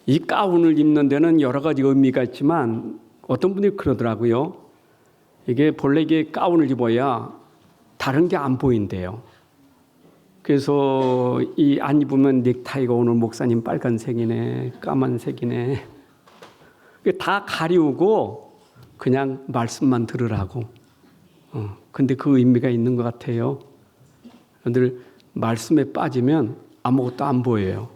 이 가운을 입는 데는 여러 가지 의미가 있지만 어떤 분이 그러더라고요. 이게 본래 이게 가운을 입어야 다른 게 안 보인대요. 그래서 이 안 입으면 넥타이가 오늘 목사님 빨간색이네, 까만색이네. 다 가리우고 그냥 말씀만 들으라고. 근데 그 의미가 있는 것 같아요. 여러분들 말씀에 빠지면 아무것도 안 보여요.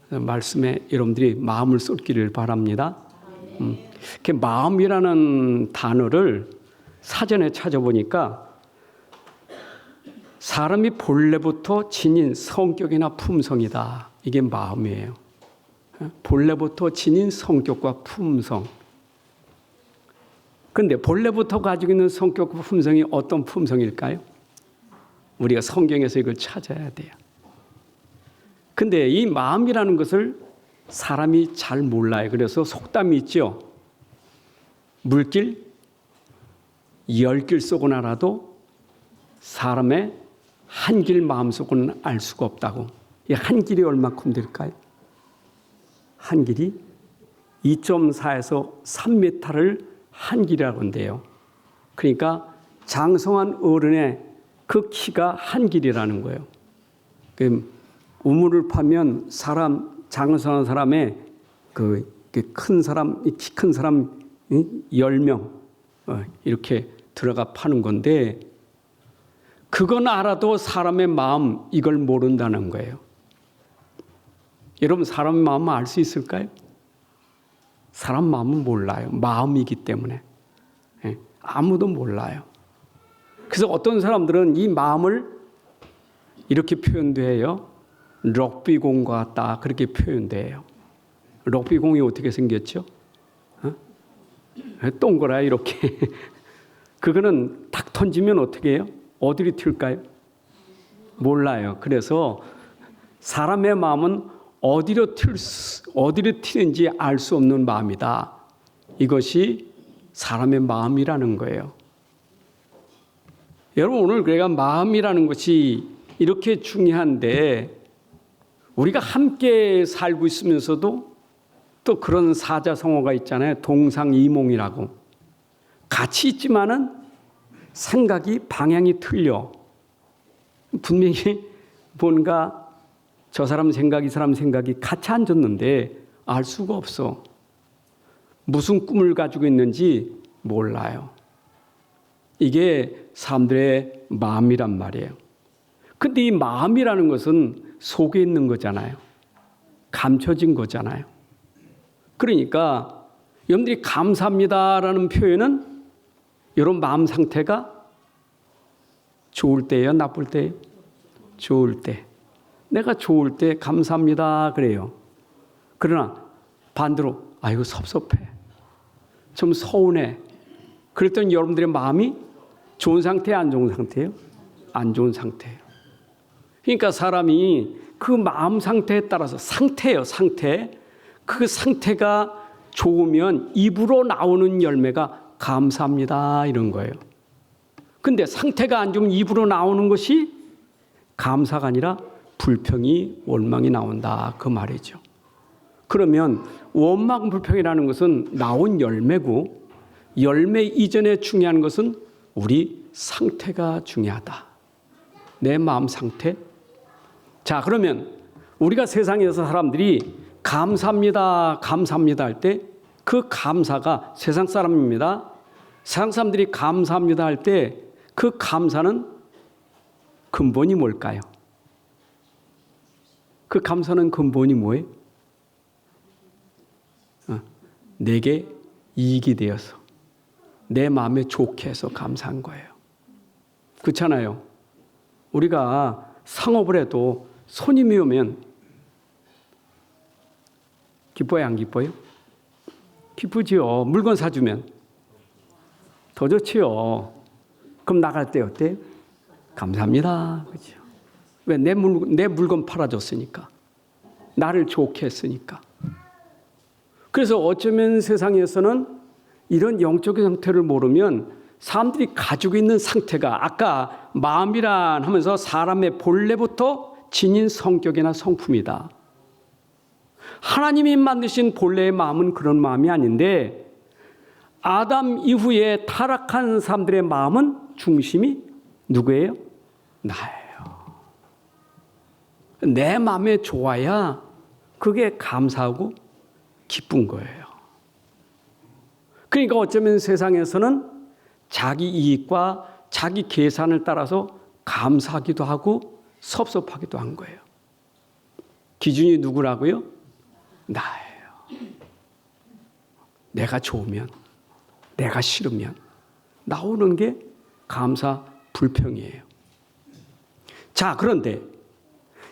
말씀에 여러분들이 마음을 쏟기를 바랍니다. 그 마음이라는 단어를 사전에 찾아보니까 사람이 본래부터 지닌 성격이나 품성이다. 이게 마음이에요. 본래부터 지닌 성격과 품성. 그런데 본래부터 가지고 있는 성격과 품성이 어떤 품성일까요? 우리가 성경에서 이걸 찾아야 돼요. 근데 이 마음이라는 것을 사람이 잘 몰라요. 그래서 속담이 있죠. 물길 10길 쏘고 나라도 사람의 한 길 마음속은 알 수가 없다고. 이 한 길이 얼마큼 될까요? 한 길이 2.4에서 3m를 한 길이라고 한대요. 그러니까 장성한 어른의 그 키가 한 길이라는 거예요. 우물을 파면 사람, 장성한 사람의 큰 사람, 키 큰 사람 10명 이렇게 들어가 파는 건데 그건 알아도 사람의 마음 이걸 모른다는 거예요. 여러분 사람의 마음을 알 수 있을까요? 사람 마음은 몰라요. 마음이기 때문에. 아무도 몰라요. 그래서 어떤 사람들은 이 마음을 이렇게 표현돼요. 럭비공 같다 그렇게 표현돼요. 럭비공이 어떻게 생겼죠? 동그라요 이렇게. 그거는 탁 던지면 어떻게 해요? 어디로 튈까요? 몰라요. 그래서 사람의 마음은 어디로 튀는지 알 수 없는 마음이다. 이것이 사람의 마음이라는 거예요. 여러분 오늘 그러니까 마음이라는 것이 이렇게 중요한데 우리가 함께 살고 있으면서도 또 그런 사자성어가 있잖아요. 동상이몽이라고. 같이 있지만은 생각이 방향이 틀려. 분명히 뭔가 저 사람 생각, 이 사람 생각이 같이 앉았는데 알 수가 없어. 무슨 꿈을 가지고 있는지 몰라요. 이게 사람들의 마음이란 말이에요. 근데 이 마음이라는 것은 속에 있는 거잖아요. 감춰진 거잖아요. 그러니까 여러분들이 감사합니다라는 표현은 이런 마음 상태가 좋을 때예요, 나쁠 때예요? 좋을 때. 내가 좋을 때 감사합니다 그래요. 그러나 반대로 아이고 섭섭해. 좀 서운해. 그랬더니 여러분들의 마음이 좋은 상태예요, 안 좋은 상태예요? 안 좋은 상태예요. 그러니까 사람이 그 마음 상태에 따라서 상태예요, 상태. 그 상태가 좋으면 입으로 나오는 열매가 감사합니다 이런 거예요. 근데 상태가 안 좋으면 입으로 나오는 것이 감사가 아니라 불평이 원망이 나온다 그 말이죠. 그러면 원망 불평이라는 것은 나온 열매고 열매 이전에 중요한 것은 우리 상태가 중요하다. 내 마음 상태. 자 그러면 우리가 세상에서 사람들이 감사합니다 감사합니다 할 때 그 감사가 세상 사람입니다. 세상 사람들이 감사합니다 할 때 그 감사는 근본이 뭘까요? 그 감사는 근본이 뭐예요? 내게 이익이 되어서 내 마음에 좋게 해서 감사한 거예요. 그렇잖아요. 우리가 상업을 해도 손님이 오면 기뻐요, 안 기뻐요? 기쁘지요. 물건 사주면 더 좋지요. 그럼 나갈 때 어때요? 감사합니다. 그렇죠? 왜? 내 물건 팔아줬으니까. 나를 좋게 했으니까. 그래서 어쩌면 세상에서는 이런 영적인 상태를 모르면 사람들이 가지고 있는 상태가 아까 마음이란 하면서 사람의 본래부터 지닌 성격이나 성품이다. 하나님이 만드신 본래의 마음은 그런 마음이 아닌데 아담 이후에 타락한 사람들의 마음은 중심이 누구예요? 나예요. 내 마음에 좋아야 그게 감사하고 기쁜 거예요. 그러니까 어쩌면 세상에서는 자기 이익과 자기 계산을 따라서 감사하기도 하고 섭섭하기도 한 거예요. 기준이 누구라고요? 나예요. 내가 좋으면, 내가 싫으면 나오는 게 감사 불평이에요. 자, 그런데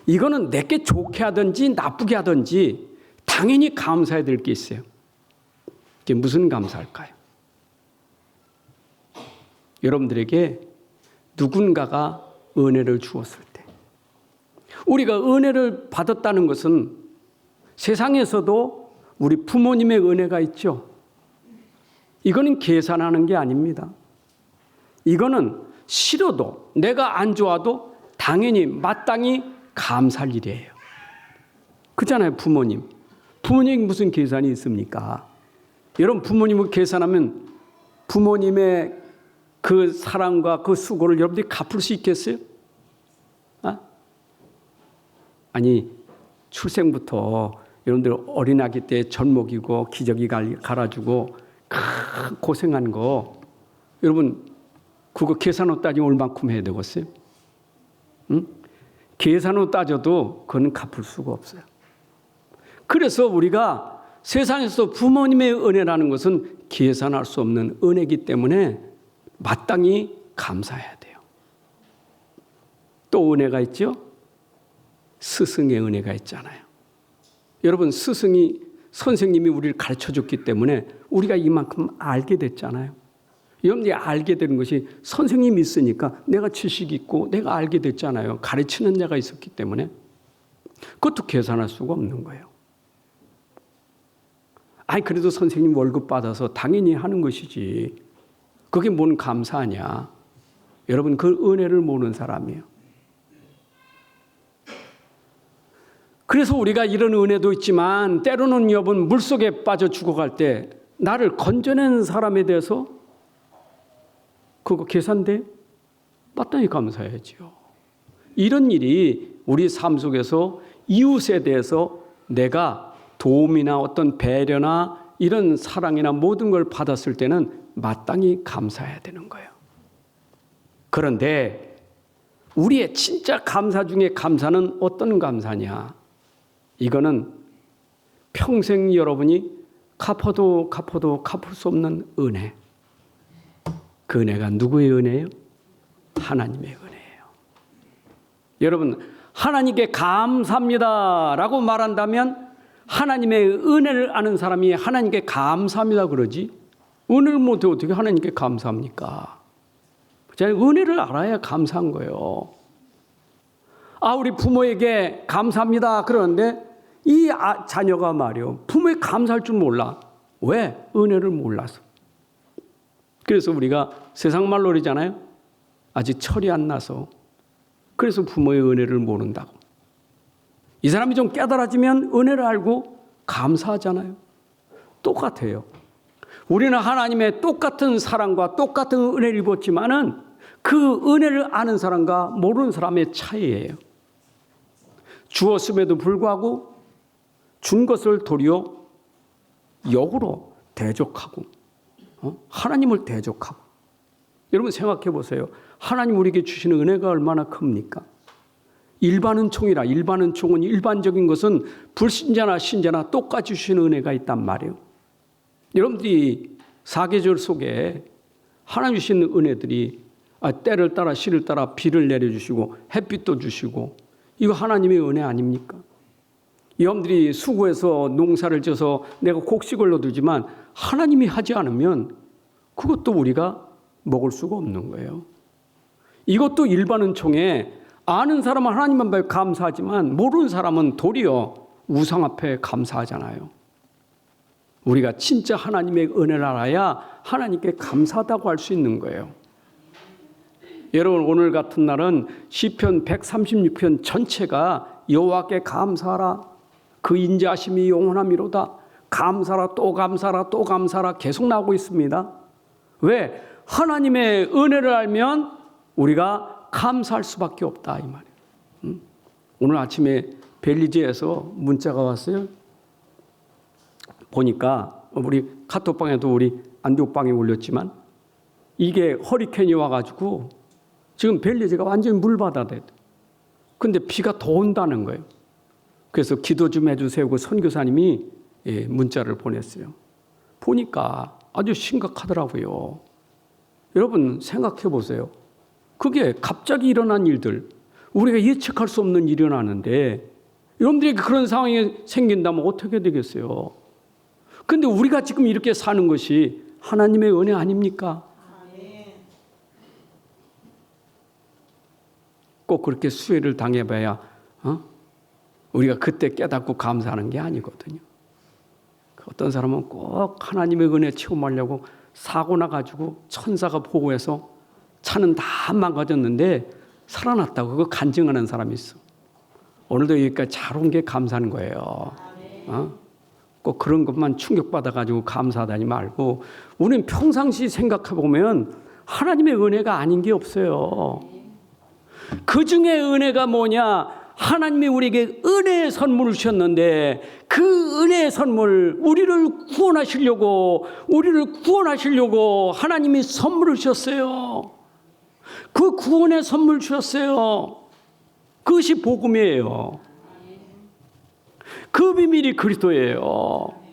이거는 내게 좋게 하든지 나쁘게 하든지 당연히 감사해야 될 게 있어요. 이게 무슨 감사일까요? 여러분들에게 누군가가 은혜를 주었을 때, 우리가 은혜를 받았다는 것은 세상에서도 우리 부모님의 은혜가 있죠. 이거는 계산하는 게 아닙니다. 이거는 싫어도 내가 안 좋아도 당연히 마땅히 감사할 일이에요. 그렇잖아요, 부모님. 부모님 무슨 계산이 있습니까? 여러분 부모님을 계산하면 부모님의 그 사랑과 그 수고를 여러분들이 갚을 수 있겠어요? 아니 출생부터 여러분들 어린아기 때 젖 먹이고 기저귀 갈아주고 고생한 거 여러분 그거 계산으로 따지면 얼만큼 해야 되겠어요? 응? 계산으로 따져도 그건 갚을 수가 없어요. 그래서 우리가 세상에서 부모님의 은혜라는 것은 계산할 수 없는 은혜이기 때문에 마땅히 감사해야 돼요. 또 은혜가 있죠? 스승의 은혜가 있잖아요. 여러분 스승이 선생님이 우리를 가르쳐줬기 때문에 우리가 이만큼 알게 됐잖아요. 여러분들이 알게 되는 것이 선생님이 있으니까 내가 지식이 있고 내가 알게 됐잖아요. 가르치는 자가 있었기 때문에 그것도 계산할 수가 없는 거예요. 아니 그래도 선생님 월급 받아서 당연히 하는 것이지 그게 뭔 감사하냐. 여러분 그 은혜를 모르는 사람이에요. 그래서 우리가 이런 은혜도 있지만 때로는 여러분 물속에 빠져 죽어갈 때 나를 건져낸 사람에 대해서 그거 계산돼? 마땅히 감사해야죠. 이런 일이 우리 삶 속에서 이웃에 대해서 내가 도움이나 어떤 배려나 이런 사랑이나 모든 걸 받았을 때는 마땅히 감사해야 되는 거예요. 그런데 우리의 진짜 감사 중에 감사는 어떤 감사냐? 이거는 평생 여러분이 갚아도 갚을 수 없는 은혜. 그 은혜가 누구의 은혜예요? 하나님의 은혜예요. 여러분 하나님께 감사합니다라고 말한다면 하나님의 은혜를 아는 사람이 하나님께 감사합니다 그러지 은혜를 못해 어떻게 하나님께 감사합니까? 은혜를 알아야 감사한 거예요. 우리 부모에게 감사합니다 그러는데 이 자녀가 말이요 부모에 감사할 줄 몰라. 왜? 은혜를 몰라서. 그래서 우리가 세상 말로 그러잖아요. 아직 철이 안 나서. 그래서 부모의 은혜를 모른다고. 이 사람이 좀 깨달아지면 은혜를 알고 감사하잖아요. 똑같아요. 우리는 하나님의 똑같은 사랑과 똑같은 은혜를 입었지만은 그 은혜를 아는 사람과 모르는 사람의 차이예요. 주었음에도 불구하고 준 것을 도리어 역으로 대적하고 하나님을 대적하고. 여러분 생각해 보세요. 하나님 우리에게 주시는 은혜가 얼마나 큽니까? 일반은총이라. 일반은총은 일반적인 것은 불신자나 신자나 똑같이 주시는 은혜가 있단 말이에요. 여러분들이 사계절 속에 하나님 주시는 은혜들이 때를 따라 시를 따라 비를 내려주시고 햇빛도 주시고 이거 하나님의 은혜 아닙니까? 여러분들이 수고해서 농사를 져서 내가 곡식을 얻지만 하나님이 하지 않으면 그것도 우리가 먹을 수가 없는 거예요. 이것도 일반은총에 아는 사람은 하나님만 봐요 감사하지만 모르는 사람은 도리어 우상 앞에 감사하잖아요. 우리가 진짜 하나님의 은혜를 알아야 하나님께 감사하다고 할 수 있는 거예요. 여러분 오늘 같은 날은 시편 136편 전체가 여호와께 감사하라 그 인자하심이 영원함이로다. 감사라 또 감사라 또 감사라 계속 나오고 있습니다. 왜? 하나님의 은혜를 알면 우리가 감사할 수밖에 없다 이 말이에요. 오늘 아침에 벨리즈에서 문자가 왔어요. 보니까 우리 카톡방에도 우리 안디옥방에 올렸지만 이게 허리케인이 와가지고 지금 벨리즈가 완전히 물바다 됐대. 근데 비가 더 온다는 거예요. 그래서 기도 좀 해주세요. 그 선교사님이 문자를 보냈어요. 보니까 아주 심각하더라고요. 여러분 생각해 보세요. 그게 갑자기 일어난 일들, 우리가 예측할 수 없는 일이 일어나는데 여러분들이 그런 상황이 생긴다면 어떻게 되겠어요? 근데 우리가 지금 이렇게 사는 것이 하나님의 은혜 아닙니까? 꼭 그렇게 수혜를 당해봐야 우리가 그때 깨닫고 감사하는 게 아니거든요. 어떤 사람은 꼭 하나님의 은혜 체험하려고 사고 나가지고 천사가 보고해서 차는 다 망가졌는데 살아났다고 그거 간증하는 사람이 있어. 오늘도 여기까지 잘 온 게 감사한 거예요. 꼭 그런 것만 충격받아가지고 감사하다니 말고 우리는 평상시 생각해보면 하나님의 은혜가 아닌 게 없어요. 그 중에 은혜가 뭐냐? 하나님이 우리에게 은혜의 선물을 주셨는데 그 은혜의 선물, 우리를 구원하시려고 하나님이 선물을 주셨어요. 그 구원의 선물 주셨어요. 그것이 복음이에요. 그 비밀이 그리스도예요.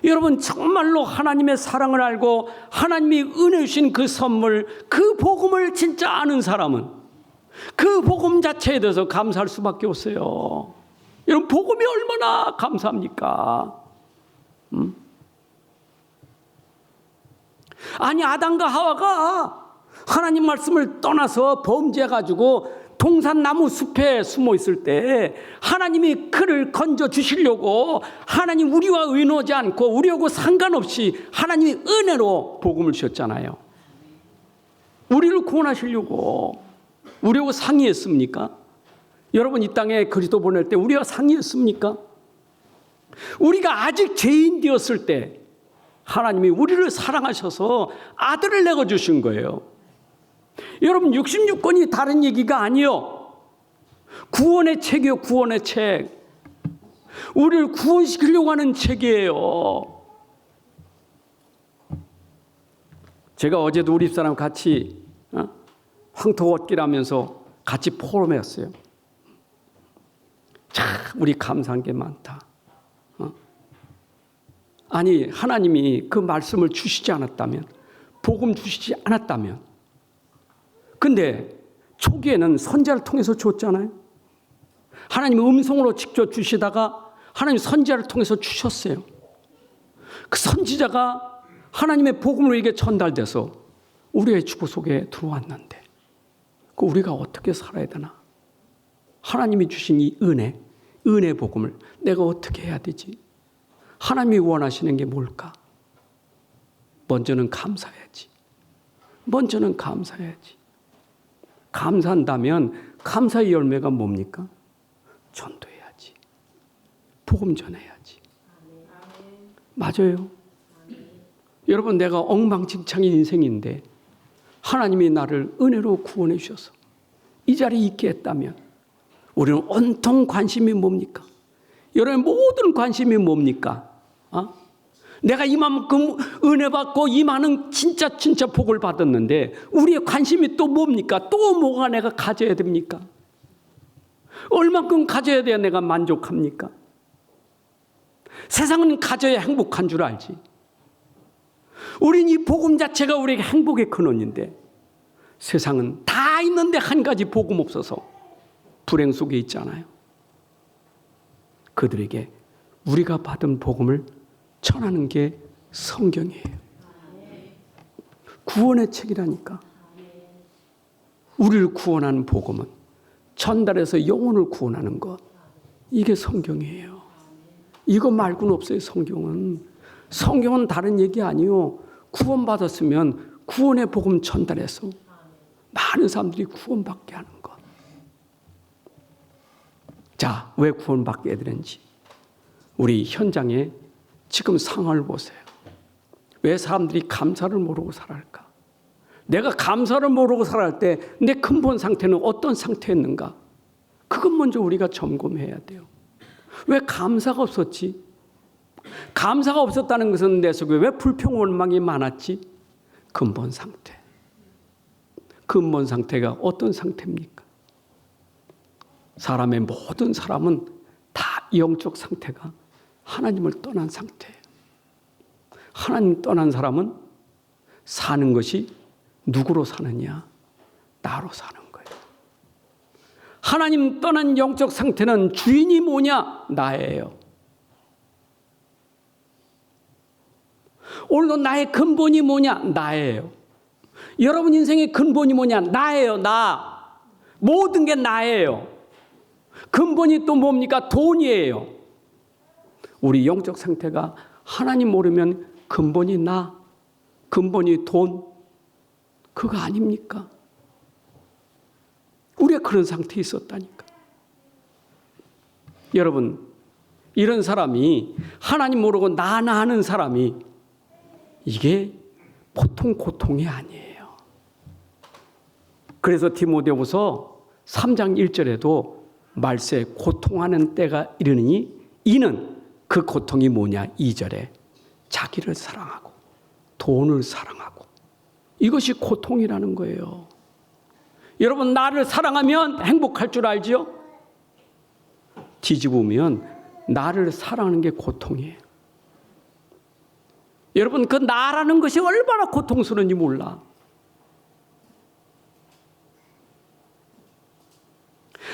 여러분 정말로 하나님의 사랑을 알고 하나님이 은혜 주신 그 선물, 그 복음을 진짜 아는 사람은 그 복음 자체에 대해서 감사할 수밖에 없어요. 여러분 복음이 얼마나 감사합니까? 아니 아담과 하와가 하나님 말씀을 떠나서 범죄해가지고 동산나무 숲에 숨어 있을 때 하나님이 그를 건져 주시려고 하나님 우리와 의논하지 않고 우리하고 상관없이 하나님이 은혜로 복음을 주셨잖아요. 우리를 구원하시려고. 우리하고 상의했습니까? 여러분 이 땅에 그리스도 보낼 때 우리와 상의했습니까? 우리가 아직 죄인 되었을 때 하나님이 우리를 사랑하셔서 아들을 내어주신 거예요. 여러분 66권이 다른 얘기가 아니요. 구원의 책이요. 구원의 책. 우리를 구원시키려고 하는 책이에요. 제가 어제도 우리 집사람 같이 황토걷기라면서 같이 포럼했어요. 참 우리 감사한 게 많다. 아니 하나님이 그 말씀을 주시지 않았다면, 복음 주시지 않았다면, 근데 초기에는 선지자를 통해서 줬잖아요. 하나님 음성으로 직접 주시다가 하나님 선지자를 통해서 주셨어요. 그 선지자가 하나님의 복음으로 우리에게 전달돼서 우리의 주보 속에 들어왔는데 그 우리가 어떻게 살아야 되나? 하나님이 주신 이 은혜 복음을 내가 어떻게 해야 되지? 하나님이 원하시는 게 뭘까? 먼저는 감사해야지. 먼저는 감사해야지. 감사한다면 감사의 열매가 뭡니까? 전도해야지. 복음 전해야지. 맞아요. 여러분 내가 엉망진창인 인생인데 하나님이 나를 은혜로 구원해 주셔서 이 자리에 있게 했다면 우리는 온통 관심이 뭡니까? 여러분의 모든 관심이 뭡니까? 내가 이만큼 은혜 받고 이 많은 진짜 복을 받았는데 우리의 관심이 또 뭡니까? 또 뭐가 내가 가져야 됩니까? 얼만큼 가져야 돼야 내가 만족합니까? 세상은 가져야 행복한 줄 알지. 우린 이 복음 자체가 우리에게 행복의 근원인데 세상은 다 있는데 한 가지 복음 없어서 불행 속에 있잖아요. 그들에게 우리가 받은 복음을 전하는 게 성경이에요. 구원의 책이라니까. 우리를 구원하는 복음은 전달해서 영혼을 구원하는 것. 이게 성경이에요. 이거 말고는 없어요. 성경은 다른 얘기 아니요. 구원받았으면 구원의 복음 전달해서 많은 사람들이 구원받게 하는 것. 자, 왜 구원받게 되는지 우리 현장에 지금 상황을 보세요. 왜 사람들이 감사를 모르고 살아갈까? 내가 감사를 모르고 살아갈 때 내 근본 상태는 어떤 상태였는가? 그것 먼저 우리가 점검해야 돼요. 왜 감사가 없었지? 감사가 없었다는 것은 내 속에 왜 불평 원망이 많았지? 근본 상태. 근본 상태가 어떤 상태입니까? 사람의 모든 사람은 다 영적 상태가 하나님을 떠난 상태예요. 하나님 떠난 사람은 사는 것이 누구로 사느냐? 나로 사는 거예요. 하나님 떠난 영적 상태는 주인이 뭐냐? 나예요. 오늘도 나의 근본이 뭐냐? 나예요. 여러분 인생의 근본이 뭐냐? 나예요. 나. 모든 게 나예요. 근본이 또 뭡니까? 돈이에요. 우리 영적 상태가 하나님 모르면 근본이 나, 근본이 돈, 그거 아닙니까? 우리가 그런 상태에 있었다니까. 여러분, 이런 사람이 하나님 모르고 나나 하는 사람이 이게 보통 고통이 아니에요. 그래서 디모데후서 3장 1절에도 말세 고통하는 때가 이르느니 이는 그 고통이 뭐냐? 2절에 자기를 사랑하고 돈을 사랑하고 이것이 고통이라는 거예요. 여러분 나를 사랑하면 행복할 줄 알지요? 뒤집으면 나를 사랑하는 게 고통이에요. 여러분 그 나라는 것이 얼마나 고통스러운지 몰라.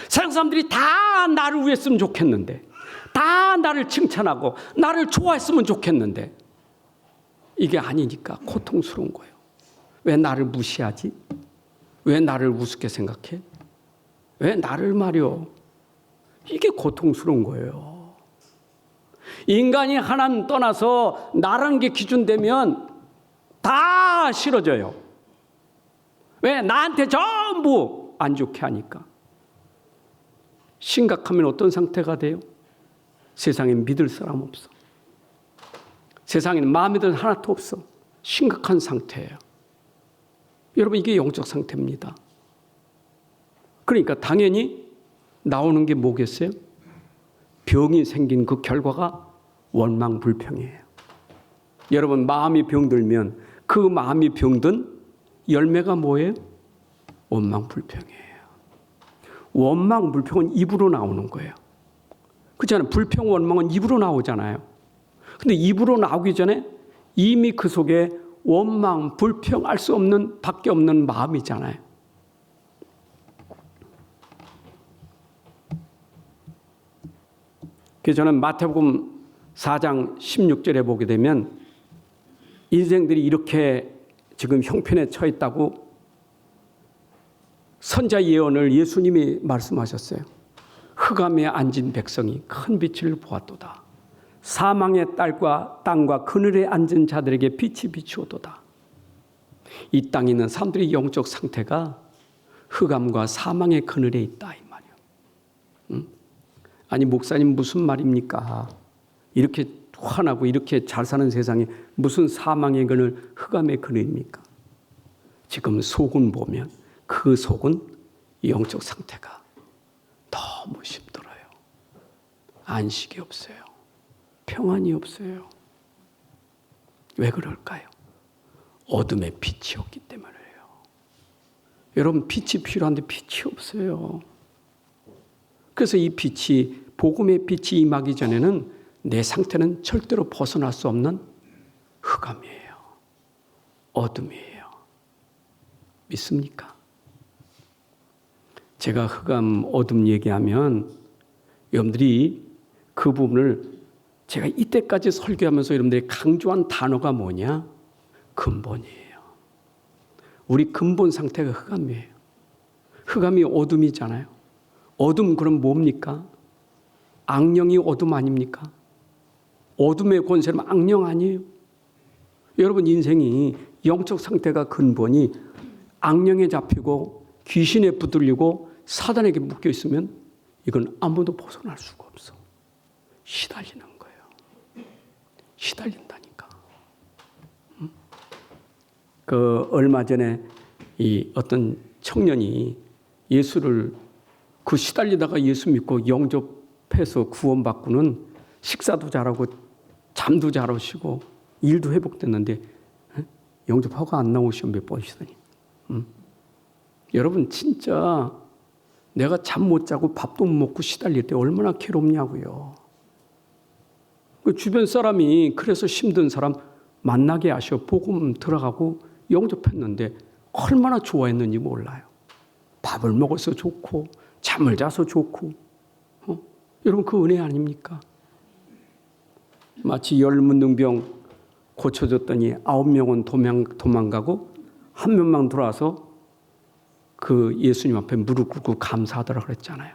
세상 사람들이 다 나를 위했으면 좋겠는데, 다 나를 칭찬하고 나를 좋아했으면 좋겠는데 이게 아니니까 고통스러운 거예요. 왜 나를 무시하지? 왜 나를 우습게 생각해? 왜 나를 말이요? 이게 고통스러운 거예요. 인간이 하나님 떠나서 나라는 게 기준되면 다 싫어져요. 왜? 나한테 전부 안 좋게 하니까. 심각하면 어떤 상태가 돼요? 세상에 믿을 사람 없어. 세상에는 마음에 드는 하나도 없어. 심각한 상태예요. 여러분 이게 영적 상태입니다. 그러니까 당연히 나오는 게 뭐겠어요? 병이 생긴 그 결과가 원망 불평이에요. 여러분 마음이 병들면 그 마음이 병든 열매가 뭐예요? 원망 불평이에요. 원망 불평은 입으로 나오는 거예요. 그렇잖아요. 불평 원망은 입으로 나오잖아요. 근데 입으로 나오기 전에 이미 그 속에 원망 불평 알 수 없는 밖에 없는 마음이잖아요. 그래서 저는 마태복음 4장 16절에 보게 되면 인생들이 이렇게 지금 형편에 처해 있다고 선자 예언을 예수님이 말씀하셨어요. 흑암에 앉은 백성이 큰 빛을 보았도다. 사망의 땅과 그늘에 앉은 자들에게 빛이 비추어도다. 이 땅에 있는 사람들의 영적 상태가 흑암과 사망의 그늘에 있다 이 말이에요. 아니 목사님 무슨 말입니까? 이렇게 환하고 이렇게 잘 사는 세상에 무슨 사망의 그늘, 흑암의 그늘입니까? 지금 속은 보면 그 속은 영적 상태가 너무 힘들어요. 안식이 없어요. 평안이 없어요. 왜 그럴까요? 어둠의 빛이 없기 때문이에요. 여러분 빛이 필요한데 빛이 없어요. 그래서 이 빛이 복음의 빛이 임하기 전에는 내 상태는 절대로 벗어날 수 없는 흑암이에요. 어둠이에요. 믿습니까? 제가 흑암, 어둠 얘기하면 여러분들이 그 부분을 제가 이때까지 설교하면서 여러분들이 강조한 단어가 뭐냐? 근본이에요. 우리 근본 상태가 흑암이에요. 흑암이 어둠이잖아요. 어둠 그럼 뭡니까? 악령이 어둠 아닙니까? 어둠의 권세는 악령 아니에요. 여러분 인생이 영적 상태가 근본이 악령에 잡히고 귀신에 붙들리고 사단에게 묶여 있으면 이건 아무도 벗어날 수가 없어. 시달리는 거예요. 시달린다니까. 그 얼마 전에 이 어떤 청년이 예수를 그 시달리다가 예수 믿고 영접해서 구원받고는 식사도 잘하고 잠도 잘 오시고 일도 회복됐는데 영접하고 안 나오시고 몇 번이시더니 여러분 진짜 내가 잠 못 자고 밥도 못 먹고 시달릴 때 얼마나 괴롭냐고요. 그 주변 사람이 그래서 힘든 사람 만나게 하셔 복음 들어가고 영접했는데 얼마나 좋아했는지 몰라요. 밥을 먹어서 좋고 잠을 자서 좋고 여러분 그 은혜 아닙니까? 마치 열문둥병 고쳐줬더니 9명은 도망가고 한 명만 들어와서 그 예수님 앞에 무릎 꿇고 감사하더라 그랬잖아요.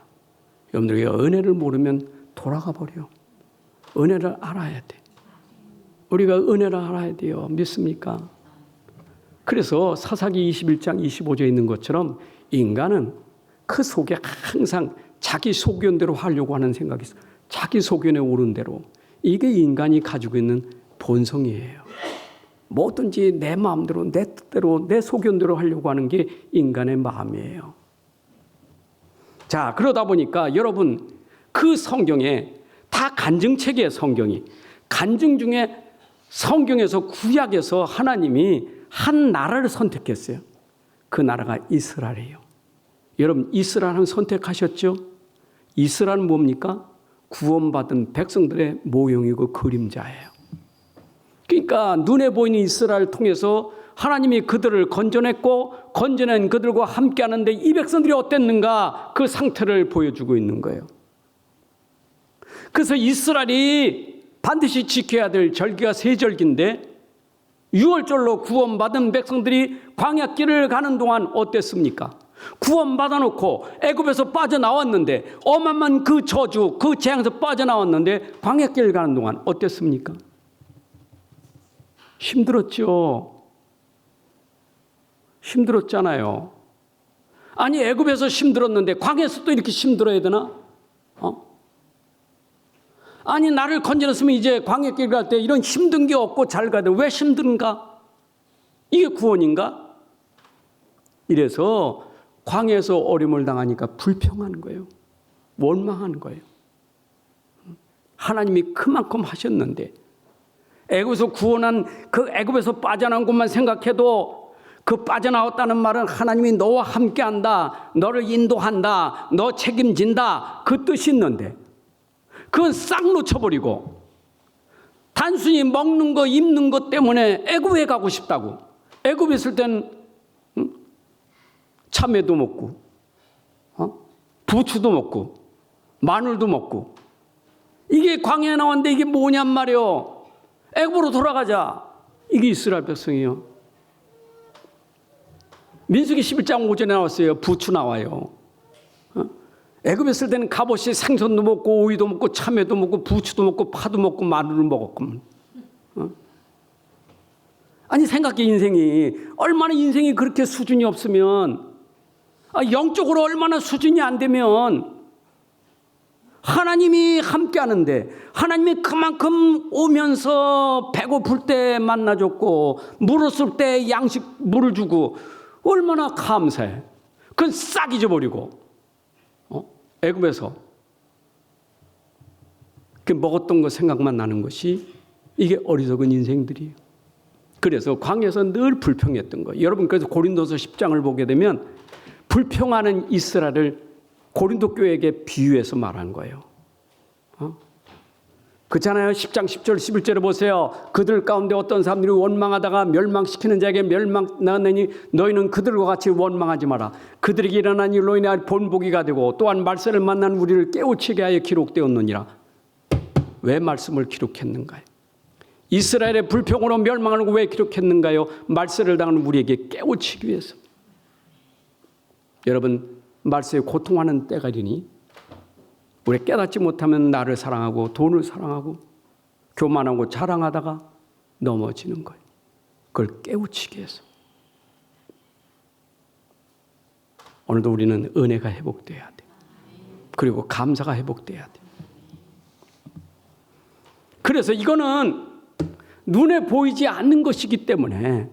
여러분들이 은혜를 모르면 돌아가 버려. 은혜를 알아야 돼. 우리가 은혜를 알아야 돼요. 믿습니까? 그래서 사사기 21장 25절에 있는 것처럼 인간은 그 속에 항상 자기 소견대로 하려고 하는 생각이 있어요. 자기 소견에 오른 대로. 이게 인간이 가지고 있는 본성이에요. 뭐든지 내 마음대로, 내 뜻대로, 내 소견대로 하려고 하는 게 인간의 마음이에요. 자, 그러다 보니까 여러분 그 성경에 다 간증책이에요. 성경이. 간증 중에 성경에서 구약에서 하나님이 한 나라를 선택했어요. 그 나라가 이스라엘이에요. 여러분 이스라엘은 선택하셨죠? 이스라엘은 뭡니까? 구원받은 백성들의 모형이고 그림자예요. 그러니까 눈에 보이는 이스라엘을 통해서 하나님이 그들을 건져냈고 건져낸 그들과 함께하는데 이 백성들이 어땠는가 그 상태를 보여주고 있는 거예요. 그래서 이스라엘이 반드시 지켜야 될 절기가 세 절기인데 6월절로 구원받은 백성들이 광야길을 가는 동안 어땠습니까? 구원받아놓고 애굽에서 빠져나왔는데 어마어마한 그 저주 그 재앙에서 빠져나왔는데 광야길을 가는 동안 어땠습니까? 힘들었죠. 힘들었잖아요. 아니 애굽에서 힘들었는데 광야에서 또 이렇게 힘들어야 되나? 아니 나를 건져냈으면 이제 광야길 갈 때 이런 힘든 게 없고 잘 가야 돼. 왜 힘든가? 이게 구원인가? 이래서 광야에서 어려움을 당하니까 불평하는 거예요. 원망하는 거예요. 하나님이 그만큼 하셨는데 애굽에서 구원한 그 애굽에서 빠져나온 것만 생각해도 그 빠져나왔다는 말은 하나님이 너와 함께한다. 너를 인도한다. 너 책임진다. 그 뜻이 있는데 그건 싹 놓쳐버리고 단순히 먹는 거 입는 것 때문에 애굽에 가고 싶다고. 애굽에 있을 땐 참외도 먹고 부추도 먹고 마늘도 먹고 이게 광야에 나왔는데 이게 뭐냔 말이요. 애굽으로 돌아가자. 이게 이스라엘 백성이요. 민수기 11장 5절에 나왔어요. 부추 나와요. 애굽에 있을 때는 갑옷이 생선도 먹고 오이도 먹고 참외도 먹고 부추도 먹고 파도 먹고 마늘을 먹었고 아니 생각해 인생이 얼마나 인생이 그렇게 수준이 없으면 영적으로 얼마나 수준이 안 되면 하나님이 함께하는데 하나님이 그만큼 오면서 배고플 때 만나줬고 물었을 때 양식 물을 주고 얼마나 감사해. 그건 싹 잊어버리고 애굽에서 그 먹었던 거 생각만 나는 것이 이게 어리석은 인생들이에요. 그래서 광야에서 늘 불평했던 거예요. 여러분 그래서 고린도서 10장을 보게 되면 불평하는 이스라엘을 고린도 교회에게 비유해서 말한 거예요. 그렇잖아요. 10장 10절 11절에 보세요. 그들 가운데 어떤 사람들이 원망하다가 멸망시키는 자에게 멸망나느니 너희는 그들과 같이 원망하지 마라. 그들에게 일어난 일로 인해 본보기가 되고 또한 말세를 만난 우리를 깨우치게 하여 기록되었느니라. 왜 말씀을 기록했는가요? 이스라엘의 불평으로 멸망하는 거 왜 기록했는가요? 말세를 당하는 우리에게 깨우치기 위해서. 여러분 말세에 고통하는 때가 이르니 우리 깨닫지 못하면 나를 사랑하고 돈을 사랑하고 교만하고 자랑하다가 넘어지는 거예요. 그걸 깨우치기 위해서. 오늘도 우리는 은혜가 회복돼야 돼. 그리고 감사가 회복돼야 돼. 그래서 이거는 눈에 보이지 않는 것이기 때문에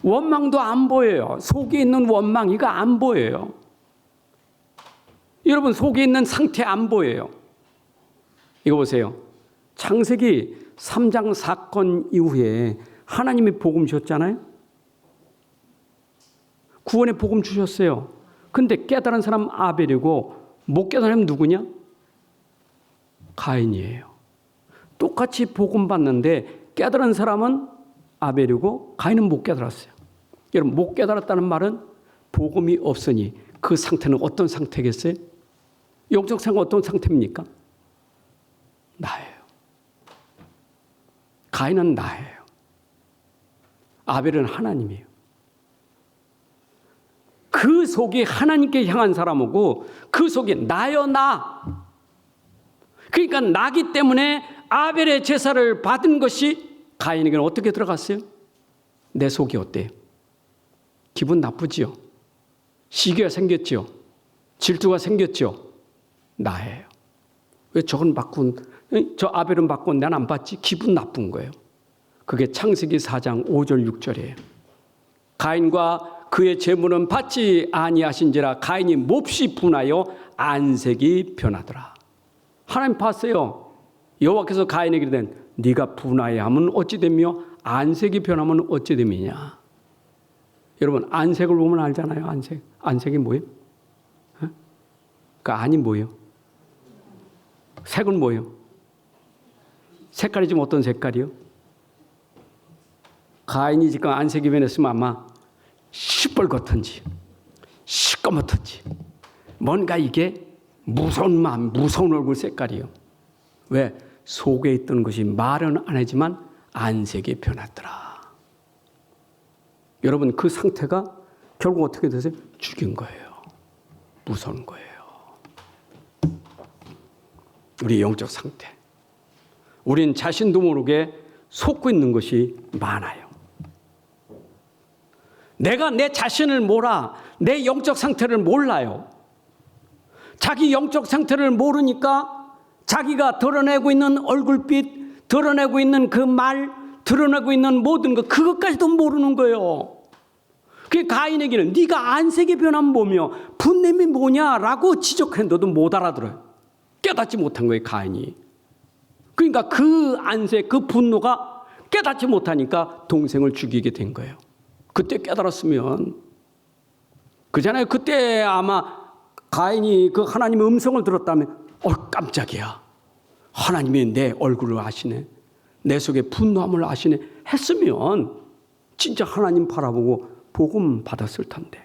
원망도 안 보여요. 속에 있는 원망이가 안 보여요. 여러분 속에 있는 상태 안 보여요. 이거 보세요. 창세기 3장 사건 이후에 하나님이 복음 주셨잖아요. 구원의 복음 주셨어요. 근데 깨달은 사람 아벨이고 못 깨달은 사람 누구냐? 가인이에요. 똑같이 복음 받는데 깨달은 사람은 아벨이고 가인은 못 깨달았어요. 여러분 못 깨달았다는 말은 복음이 없으니 그 상태는 어떤 상태겠어요? 영적 상태는 어떤 상태입니까? 나예요. 가인은 나예요. 아벨은 하나님이에요. 그 속이 하나님께 향한 사람이고 그 속이 나요 나. 그러니까 나기 때문에 아벨의 제사를 받은 것이 가인에게는 어떻게 들어갔어요? 내 속이 어때요? 기분 나쁘지요? 시기가 생겼지요? 질투가 생겼지요? 나예요. 왜 저건 받고 저 아벨은 받고 난 안 받지? 기분 나쁜 거예요. 그게 창세기 4장 5절 6절이에요. 가인과 그의 재물은 받지 아니하신지라 가인이 몹시 분하여 안색이 변하더라. 하나님 봤어요. 여호와께서 가인에게 이르되 네가 분하여하면 어찌 되며 안색이 변하면 어찌 됨이냐. 여러분 안색을 보면 알잖아요. 안색이 뭐예요? 그 안이 뭐예요? 색은 뭐예요? 색깔이 지금 어떤 색깔이요? 가인이 지금 안색이 변했으면 아마 시뻘겋던지 시꺼멓던지 뭔가 이게 무서운 마음, 무서운 얼굴 색깔이요. 왜? 속에 있던 것이 말은 안 하지만 안색이 변했더라. 여러분 그 상태가 결국 어떻게 되세요? 죽인 거예요. 무서운 거예요. 우리 영적 상태. 우린 자신도 모르게 속고 있는 것이 많아요. 내가 내 자신을 몰라. 내 영적 상태를 몰라요. 자기 영적 상태를 모르니까 자기가 드러내고 있는 얼굴빛, 드러내고 있는 그 말, 드러내고 있는 모든 것, 그것까지도 모르는 거예요. 그 가인에게는 네가 안색의 변함 보며 분냄이 뭐냐라고 지적했는데도 못 알아들어요. 깨닫지 못한 거예요, 가인이. 그러니까 그 안색, 그 분노가 깨닫지 못하니까 동생을 죽이게 된 거예요. 그때 깨달았으면 그잖아요. 그때 아마 가인이 그 하나님의 음성을 들었다면 깜짝이야. 하나님이 내 얼굴을 아시네. 내 속에 분노함을 아시네. 했으면 진짜 하나님 바라보고 복음 받았을 텐데.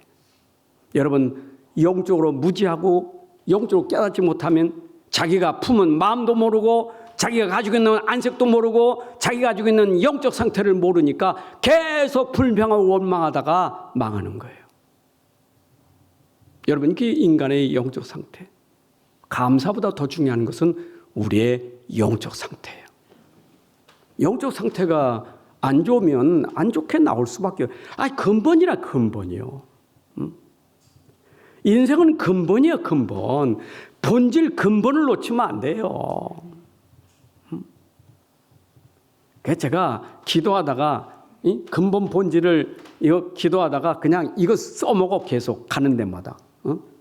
여러분 영적으로 무지하고 영적으로 깨닫지 못하면 자기가 품은 마음도 모르고 자기가 가지고 있는 안색도 모르고 자기가 가지고 있는 영적 상태를 모르니까 계속 불평하고 원망하다가 망하는 거예요. 여러분 이게 인간의 영적 상태. 감사보다 더 중요한 것은 우리의 영적 상태예요. 영적 상태가 안 좋으면 안 좋게 나올 수밖에 없어요. 근본이라 근본이요. 인생은 근본이에요. 근본. 본질 근본을 놓치면 안 돼요. 그래서 제가 기도하다가 근본 본질을 이거 기도하다가 그냥 이거 써먹어 계속 가는 데마다.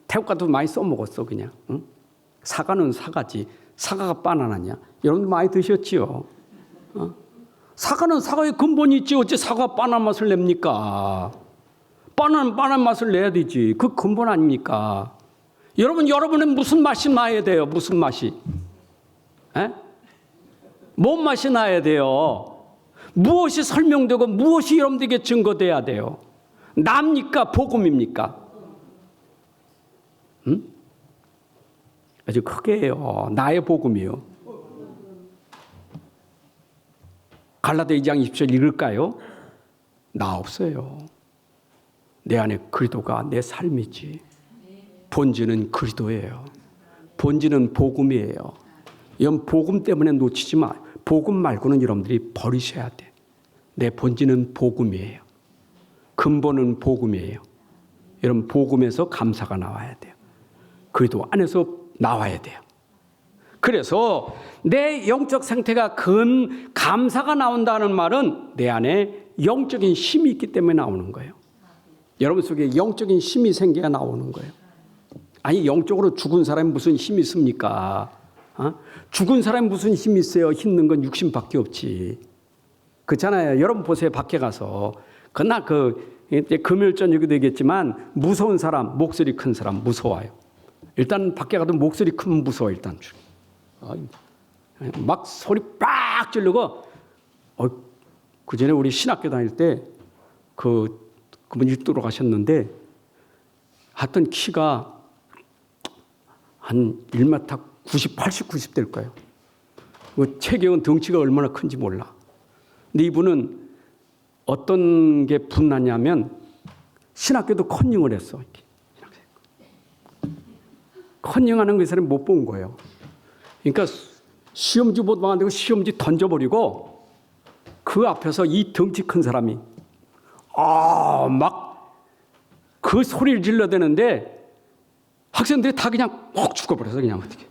태국가도 많이 써먹었어 그냥. 사과는 사과지. 사과가 바나나냐? 여러분들 많이 드셨지요? 사과는 사과의 근본이 있지. 어째 사과 바나나 맛을 냅니까? 바나나 바나나 맛을 내야 되지. 그 근본 아닙니까? 여러분은 무슨 맛이 나야 돼요? 무슨 맛이? 에? 뭔 맛이 나야 돼요? 무엇이 설명되고 무엇이 여러분들에게 증거돼야 돼요? 납니까? 복음입니까? 아주 크게 해요. 나의 복음이요. 갈라디아 2장 20절 읽을까요? 나 없어요. 내 안에 그리스도가 내 삶이지. 본질은 그리스도예요. 본질은 복음이에요. 이건 복음 때문에 놓치지 마. 복음 말고는 여러분들이 버리셔야 돼. 내 본질은 복음이에요. 근본은 복음이에요. 여러분 복음에서 감사가 나와야 돼요. 그리스도 안에서 나와야 돼요. 그래서 내 영적 상태가 감사가 나온다는 말은 내 안에 영적인 힘이 있기 때문에 나오는 거예요. 여러분 속에 영적인 힘이 생겨야 나오는 거예요. 아니 영적으로 죽은 사람이 무슨 힘이 있습니까? 죽은 사람이 무슨 힘이 있어요? 힘든 건 육신밖에 없지. 그렇잖아요. 여러분 보세요. 밖에 가서 그날 금요일 저녁에도 얘기했지만 무서운 사람, 목소리 큰 사람 무서워요. 일단 밖에 가도 목소리 크면 무서워 일단. 막 소리 빡 지르고 그 전에 우리 신학교 다닐 때 그분이 돌아가셨는데 하여튼 키가 한 1m 90, 80, 90 될 거예요. 체격은 덩치가 얼마나 큰지 몰라. 근데 이분은 어떤 게 분났냐면 신학교도 컨닝을 했어. 컨닝하는 그 사람이 못 본 거예요. 그러니까 시험지 보도 안 되고 시험지 던져버리고 그 앞에서 이 덩치 큰 사람이 막 그 소리를 질러대는데 학생들이 다 그냥 꼭 죽어버려서 그냥 어떻게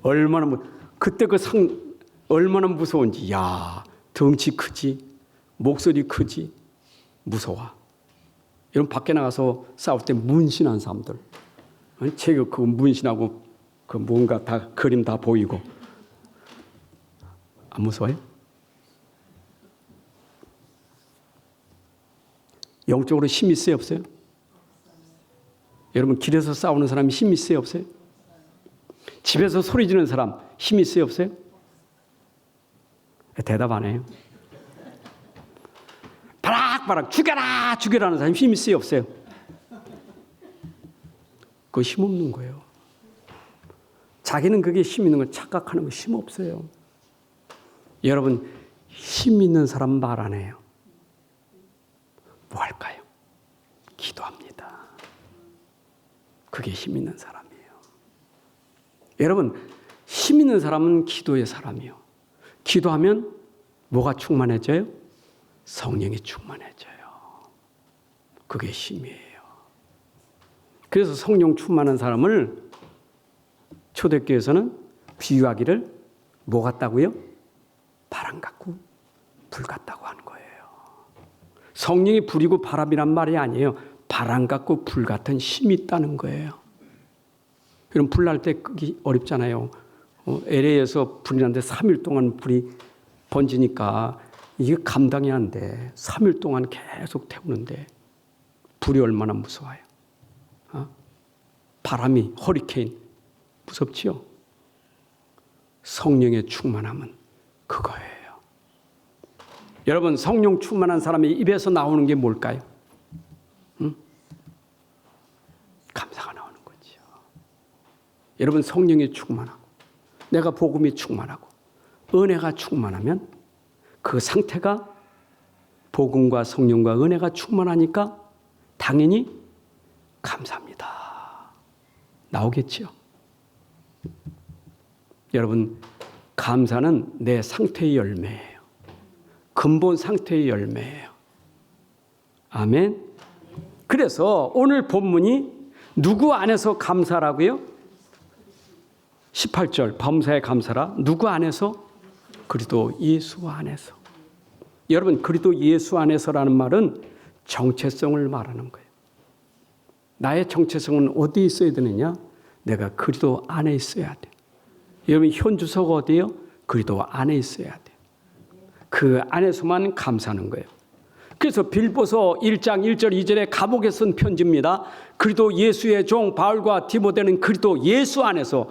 얼마나 그때 얼마나 무서운지. 야 덩치 크지 목소리 크지 무서워. 이런 밖에 나가서 싸울 때 문신한 사람들 체격 그 문신하고 그 뭔가 다 그림 다 보이고 안 무서워요? 영적으로 힘이 있어요 없어요? 여러분 길에서 싸우는 사람이 힘이 있어요 없어요? 집에서 소리 지르는 사람 힘이 있어요 없어요? 대답 안 해요. 바락바락 죽여라 죽여라는 사람이 힘이 있어요 없어요? 그거 힘 없는 거예요. 자기는 그게 힘 있는 걸 착각하는 거 힘 없어요. 여러분 힘 있는 사람 말 안 해요. 뭐 할까요? 기도합니다. 그게 힘 있는 사람이에요. 여러분 힘 있는 사람은 기도의 사람이요. 기도하면 뭐가 충만해져요? 성령이 충만해져요. 그게 힘이에요. 그래서 성령 충만한 사람을 초대교회에서는 비유하기를 뭐 같다고요? 바람 같고 불 같다고 하는 거예요. 성령이 불이고 바람이란 말이 아니에요. 바람 같고 불 같은 힘이 있다는 거예요. 그럼 불 날 때 끄기 어렵잖아요. LA에서 불이 났는데 3일 동안 불이 번지니까 이게 감당이 안 돼. 3일 동안 계속 태우는데 불이 얼마나 무서워요. 바람이 허리케인 무섭지요. 성령의 충만함은 그거예요. 여러분 성령 충만한 사람이 입에서 나오는 게 뭘까요? 감사가 나오는 거죠. 여러분 성령이 충만하고 내가 복음이 충만하고 은혜가 충만하면 그 상태가 복음과 성령과 은혜가 충만하니까 당연히 감사합니다. 나오겠죠. 여러분 감사는 내 상태의 열매예요. 근본 상태의 열매예요. 아멘. 그래서 오늘 본문이 누구 안에서 감사라고요? 18절 범사에 감사라. 누구 안에서? 그리스도 예수 안에서. 여러분 그리스도 예수 안에서라는 말은 정체성을 말하는 거예요. 나의 정체성은 어디에 있어야 되느냐? 내가 그리스도 안에 있어야 돼. 여러분 현주소가 어디예요? 그리스도 안에 있어야 돼. 그 안에서만 감사하는 거예요. 그래서 빌보서 1장 1절 2절에 감옥에 쓴 편지입니다. 그리스도 예수의 종 바울과 디모데는 그리스도 예수 안에서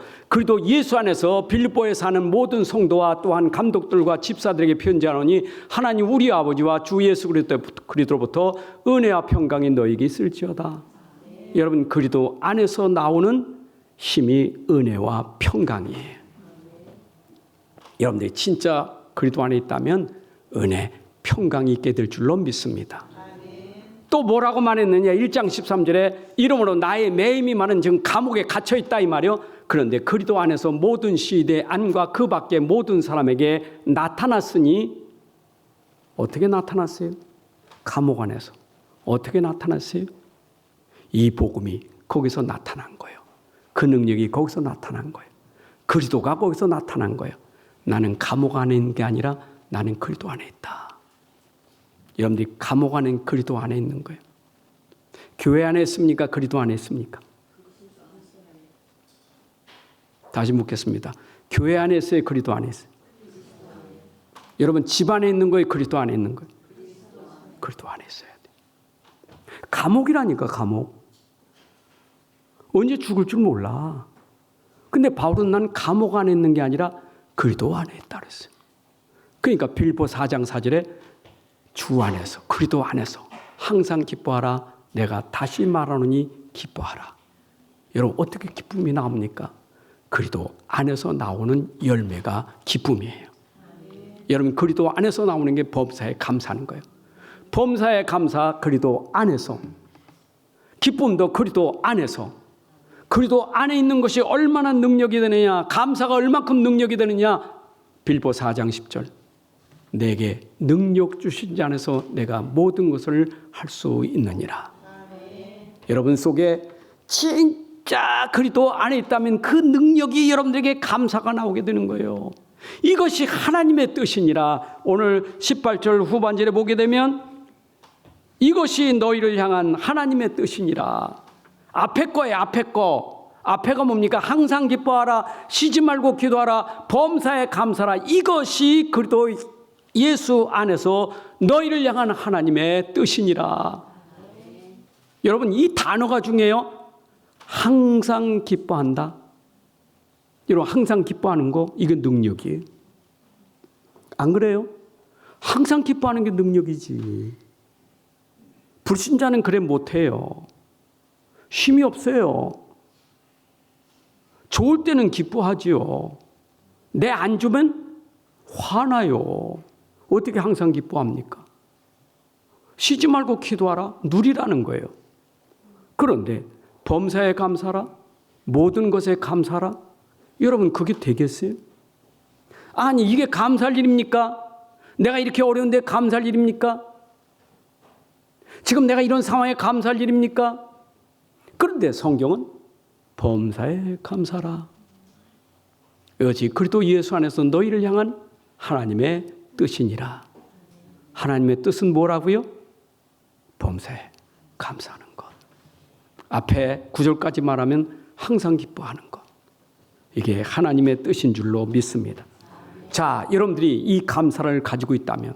빌립보에 사는 모든 성도와 또한 감독들과 집사들에게 편지하노니 하나님 우리 아버지와 주 예수 그리스도로부터 은혜와 평강이 너에게 있을지어다. 여러분 그리스도 안에서 나오는 힘이 은혜와 평강이에요. 여러분들이 진짜 그리스도 안에 있다면 은혜, 평강이 있게 될 줄로 믿습니다. 또 뭐라고 말했느냐? 1장 13절에 이러므로 나의 매임이 많은 지금 감옥에 갇혀있다 이 말이요. 그런데 그리스도 안에서 모든 시대 안과 그 밖의 모든 사람에게 나타났으니 어떻게 나타났어요? 감옥 안에서. 어떻게 나타났어요? 이 복음이 거기서 나타난 거예요. 그 능력이 거기서 나타난 거예요. 그리스도가 거기서 나타난 거예요. 나는 감옥 안에 있는 게 아니라 나는 그리스도 안에 있다. 여러분들이 감옥 안에 그리스도 안에 있는 거예요. 교회 안에 있습니까? 그리스도 안에 있습니까? 다시 묻겠습니다. 교회 안에 있어요? 그리스도 안에 있어요? 여러분 집 안에 있는 거예요? 그리스도 안에 있는 거예요? 그리스도 안에 있어야 돼. 감옥이라니까 감옥. 언제 죽을 줄 몰라. 근데 바울은 난 감옥 안에 있는 게 아니라 그리스도 안에 있다 그랬어요. 그러니까 빌립보 4장 4절에 주 안에서 그리스도 안에서 항상 기뻐하라. 내가 다시 말하노니 기뻐하라. 여러분 어떻게 기쁨이 나옵니까? 그리스도 안에서 나오는 열매가 기쁨이에요. 여러분 그리스도 안에서 나오는 게 범사에 감사하는 거예요. 범사에 감사 그리스도 안에서, 기쁨도 그리스도 안에서. 그리스도 안에 있는 것이 얼마나 능력이 되느냐, 감사가 얼만큼 능력이 되느냐. 빌립보 4장 10절 내게 능력 주신 자 안에서 내가 모든 것을 할 수 있느니라. 여러분 속에 진짜 그리스도 안에 있다면 그 능력이 여러분들에게 감사가 나오게 되는 거예요. 이것이 하나님의 뜻이니라. 오늘 18절 후반절에 보게 되면 이것이 너희를 향한 하나님의 뜻이니라. 앞에 거예요. 앞에 거. 앞에가 뭡니까? 항상 기뻐하라. 쉬지 말고 기도하라. 범사에 감사하라. 이것이 그리스도 예수 안에서 너희를 향한 하나님의 뜻이니라. 여러분 이 단어가 중요해요. 항상 기뻐한다. 여러분 항상 기뻐하는 거 이게 능력이에요. 안 그래요? 항상 기뻐하는 게 능력이지. 불신자는 그래 못해요. 힘이 없어요. 좋을 때는 기뻐하지요. 내 안 주면 화나요. 어떻게 항상 기뻐합니까? 쉬지 말고 기도하라. 누리라는 거예요. 그런데 범사에 감사라. 모든 것에 감사라. 여러분 그게 되겠어요? 아니 이게 감사할 일입니까? 내가 이렇게 어려운데 감사할 일입니까? 지금 내가 이런 상황에 감사할 일입니까? 그런데 성경은 범사에 감사라. 이것이 그리스도 예수 안에서 너희를 향한 하나님의 뜻이니라. 하나님의 뜻은 뭐라고요? 범사에 감사하는 것. 앞에 9절까지 말하면 항상 기뻐하는 것. 이게 하나님의 뜻인 줄로 믿습니다. 자, 여러분들이 이 감사를 가지고 있다면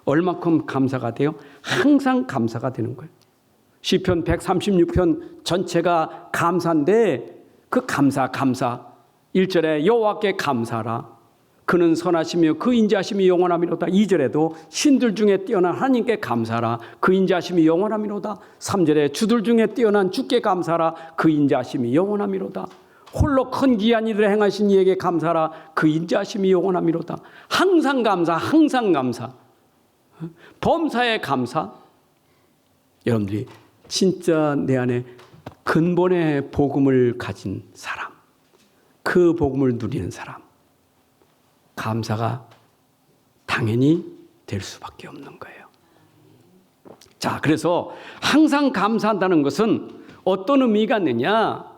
얼마큼 감사가 돼요? 항상 감사가 되는 거예요. 시편 136편 전체가 감사인데 그 감사 1절에 여호와께 감사하라. 그는 선하시며 그 인자하심이 영원하미로다. 2절에도 신들 중에 뛰어난 하나님께 감사하라. 그 인자하심이 영원하미로다. 3절에 주들 중에 뛰어난 주께 감사하라. 그 인자하심이 영원하미로다. 홀로 큰 기한 일을 행하신 이에게 감사하라. 그 인자하심이 영원하미로다. 항상 감사, 항상 감사. 범사에 감사. 여러분들이 진짜 내 안에 근본의 복음을 가진 사람, 그 복음을 누리는 사람, 감사가 당연히 될 수밖에 없는 거예요. 자, 그래서 항상 감사한다는 것은 어떤 의미가 있느냐?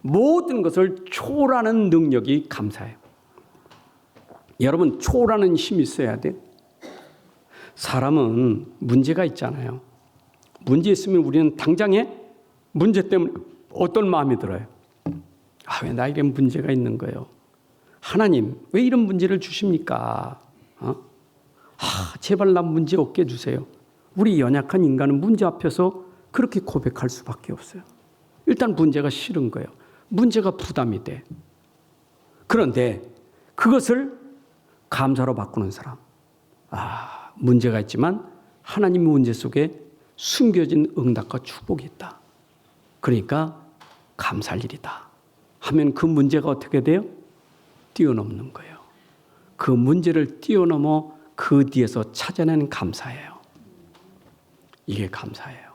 모든 것을 초월하는 능력이 감사예요. 여러분 초월하는 힘이 있어야 돼. 사람은 문제가 있잖아요. 문제 있으면 우리는 당장에 문제 때문에 어떤 마음이 들어요? 왜 나에게 문제가 있는 거예요? 하나님 왜 이런 문제를 주십니까? 제발 나 문제 없게 해주세요. 우리 연약한 인간은 문제 앞에서 그렇게 고백할 수밖에 없어요. 일단 문제가 싫은 거예요. 문제가 부담이 돼. 그런데 그것을 감사로 바꾸는 사람. 문제가 있지만 하나님의 문제 속에 숨겨진 응답과 축복이 있다. 그러니까 감사할 일이다 하면 그 문제가 어떻게 돼요? 뛰어넘는 거예요. 그 문제를 뛰어넘어 그 뒤에서 찾아낸 감사예요. 이게 감사예요.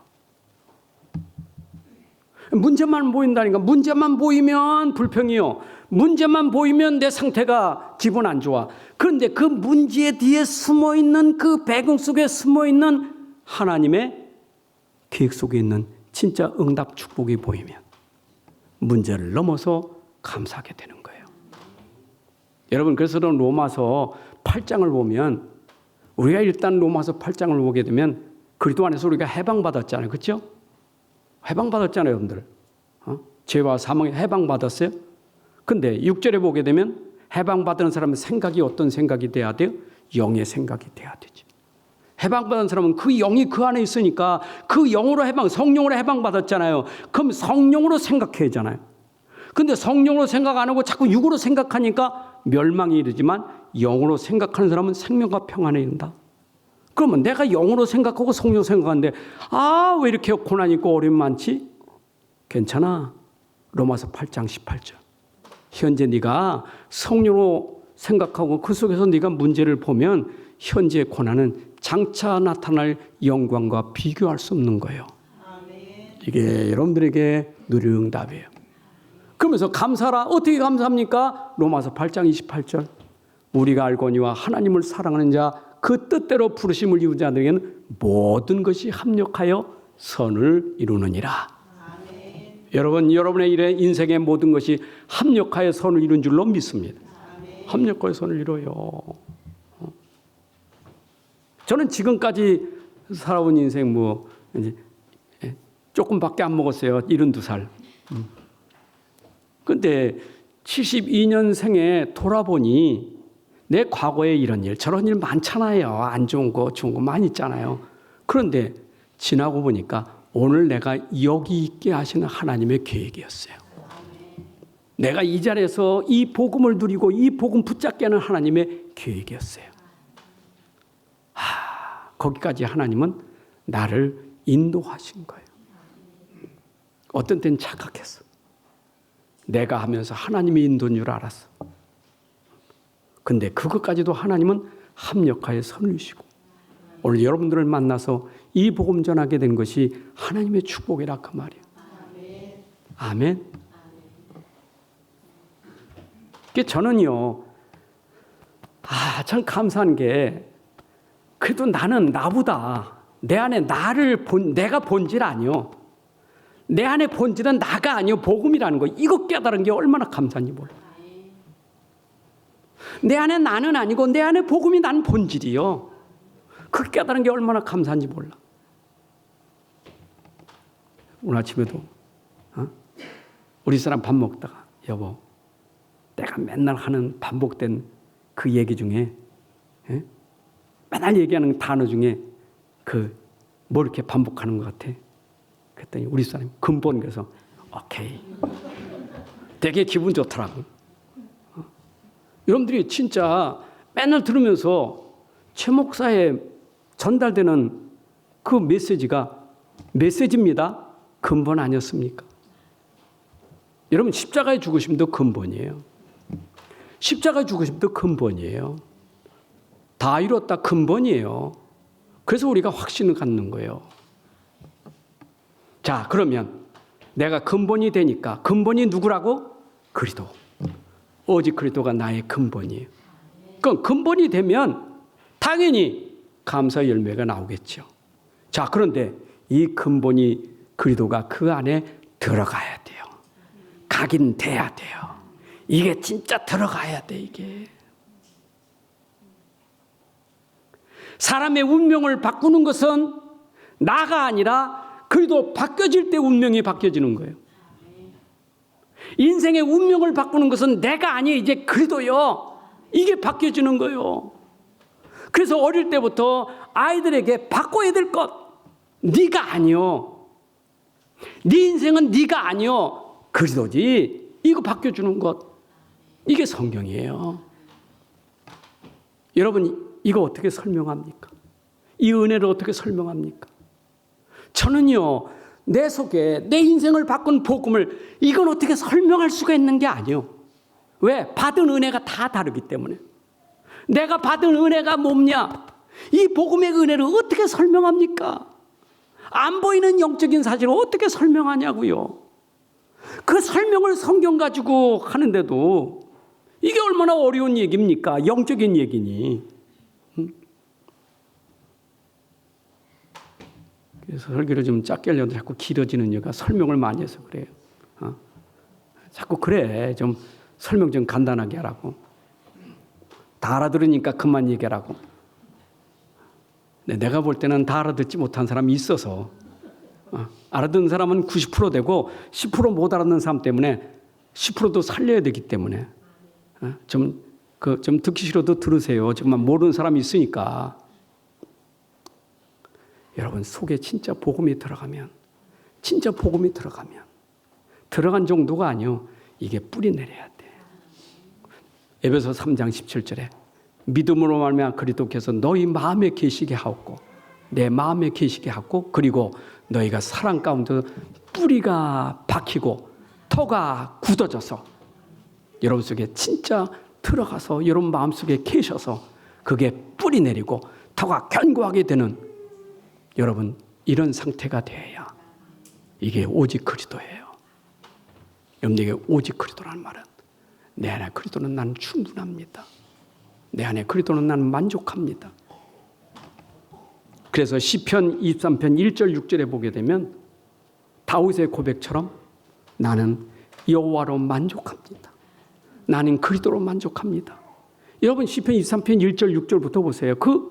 문제만 보인다니까. 문제만 보이면 불평이요. 문제만 보이면 내 상태가 기분 안 좋아. 그런데 그 문제 뒤에 숨어있는 그 배경 속에 숨어있는 하나님의 계획 속에 있는 진짜 응답 축복이 보이면 문제를 넘어서 감사하게 되는 거예요. 여러분, 그래서 로마서 8장을 보면 우리가 일단 로마서 8장을 보게 되면 그리스도 안에서 우리가 해방받았잖아요. 그렇죠? 해방받았잖아요, 여러분들. 죄와 사망에 해방받았어요. 근데 6절에 보게 되면 해방받은 사람의 생각이 어떤 생각이 돼야 돼요? 영의 생각이 돼야 되죠. 해방받은 사람은 그 영이 그 안에 있으니까 그 영으로 성령으로 해방받았잖아요. 그럼 성령으로 생각해야 하잖아요. 근데 성령으로 생각 안 하고 자꾸 육으로 생각하니까 멸망이 이르지만 영으로 생각하는 사람은 생명과 평안에 이른다. 그러면 내가 영으로 생각하고 성령으로 생각하는데 왜 이렇게 고난 있고 어려움 많지? 괜찮아. 로마서 8장 18절. 현재 네가 성령으로 생각하고 그 속에서 네가 문제를 보면 현재의 고난은 장차 나타날 영광과 비교할 수 없는 거예요. 이게 여러분들에게 누리응답이에요. 그러면서 감사라. 어떻게 감사합니까? 로마서 8장 28절. 우리가 알거니와 하나님을 사랑하는 자 그 뜻대로 부르심을 이룬 자들에게는 모든 것이 합력하여 선을 이루느니라. 아멘. 여러분, 여러분의 일에 인생의 모든 것이 합력하여 선을 이룬 줄로 믿습니다. 아멘. 합력하여 선을 이뤄요. 저는 지금까지 살아온 인생 이제 조금밖에 안 먹었어요. 72살. 근데 72년생에 돌아보니 내 과거에 이런 일, 저런 일 많잖아요. 안 좋은 거, 좋은 거 많이 있잖아요. 그런데 지나고 보니까 오늘 내가 여기 있게 하시는 하나님의 계획이었어요. 내가 이 자리에서 이 복음을 누리고 이 복음 붙잡게 하는 하나님의 계획이었어요. 거기까지 하나님은 나를 인도하신 거예요. 어떤 때는 착각했어. 내가 하면서 하나님이 인도인 줄 알았어. 근데 그것까지도 하나님은 합력하여 선을 주시고 오늘 여러분들을 만나서 이 복음 전하게 된 것이 하나님의 축복이라 그 말이에요. 아멘. 저는요, 참 감사한 게 그래도 나는 나보다 내 안에 내가 본질 아니요. 내 안에 본질은 나가 아니요. 복음이라는 거. 이거 깨달은 게 얼마나 감사한지 몰라. 내 안에 나는 아니고 내 안에 복음이 난 본질이요. 그 깨달은 게 얼마나 감사한지 몰라. 오늘 아침에도 우리 사람 밥 먹다가 여보, 내가 맨날 하는 반복된 그 얘기 중에 맨날 얘기하는 단어 중에 뭐 이렇게 반복하는 것 같아. 그랬더니 우리 사람이 근본 그래서 오케이. 되게 기분 좋더라고. 여러분들이 진짜 맨날 들으면서 최 목사에 전달되는 그 메시지가 메시지입니다. 근본 아니었습니까? 여러분, 십자가에 죽으심도 근본이에요. 십자가에 죽으심도 근본이에요. 다 이뤘다 근본이에요. 그래서 우리가 확신을 갖는 거예요. 자, 그러면 내가 근본이 되니까 근본이 누구라고? 그리스도. 오직 그리스도가 나의 근본이에요. 그럼 근본이 되면 당연히 감사 열매가 나오겠죠. 자, 그런데 이 근본이 그리스도가 그 안에 들어가야 돼요. 각인돼야 돼요. 이게 진짜 들어가야 돼, 이게. 사람의 운명을 바꾸는 것은 나가 아니라 그리스도 바뀌어질 때 운명이 바뀌어지는 거예요. 인생의 운명을 바꾸는 것은 내가 아니에요. 이제 그리스도요. 이게 바뀌어지는 거예요. 그래서 어릴 때부터 아이들에게 바꿔야 될 것. 네가 아니요. 네 인생은 네가 아니요. 그리스도지. 이거 바뀌어주는 것. 이게 성경이에요. 여러분, 이거 어떻게 설명합니까? 이 은혜를 어떻게 설명합니까? 저는요, 내 속에 내 인생을 바꾼 복음을 이건 어떻게 설명할 수가 있는 게 아니에요. 왜? 받은 은혜가 다 다르기 때문에. 내가 받은 은혜가 뭐냐? 이 복음의 은혜를 어떻게 설명합니까? 안 보이는 영적인 사실을 어떻게 설명하냐고요. 그 설명을 성경 가지고 하는데도 이게 얼마나 어려운 얘기입니까? 영적인 얘기니. 그래서 설교를 좀 짧게 하려고 자꾸 길어지는 이유가 설명을 많이 해서 그래요. 자꾸 그래. 좀 설명 좀 간단하게 하라고. 다 알아들으니까 그만 얘기하라고. 내가 볼 때는 다 알아듣지 못한 사람이 있어서 알아듣는 사람은 90% 되고 10% 못 알아듣는 사람 때문에 10%도 살려야 되기 때문에 좀 듣기 싫어도 들으세요. 정말 모르는 사람이 있으니까. 여러분 속에 진짜 복음이 들어가면 들어간 정도가 아니요. 이게 뿌리 내려야 돼. 에베소 3장 17절에 믿음으로 말미암아 그리스도께서 너희 마음에 계시게 하옵고 내 마음에 계시게 하고 그리고 너희가 사랑 가운데 뿌리가 박히고 터가 굳어져서 여러분 속에 진짜 들어가서 여러분 마음속에 계셔서 그게 뿌리 내리고 터가 견고하게 되는 여러분 이런 상태가 되어야 이게 오직 그리스도예요. 여러분에게 오직 그리스도라는 말은 내 안에 그리스도는 나는 충분합니다. 내 안에 그리스도는 나는 만족합니다. 그래서 시편 23편 1절 6절에 보게 되면 다윗의 고백처럼 나는 여호와로 만족합니다. 나는 그리스도로 만족합니다. 여러분 시편 23편 1절 6절부터 보세요. 그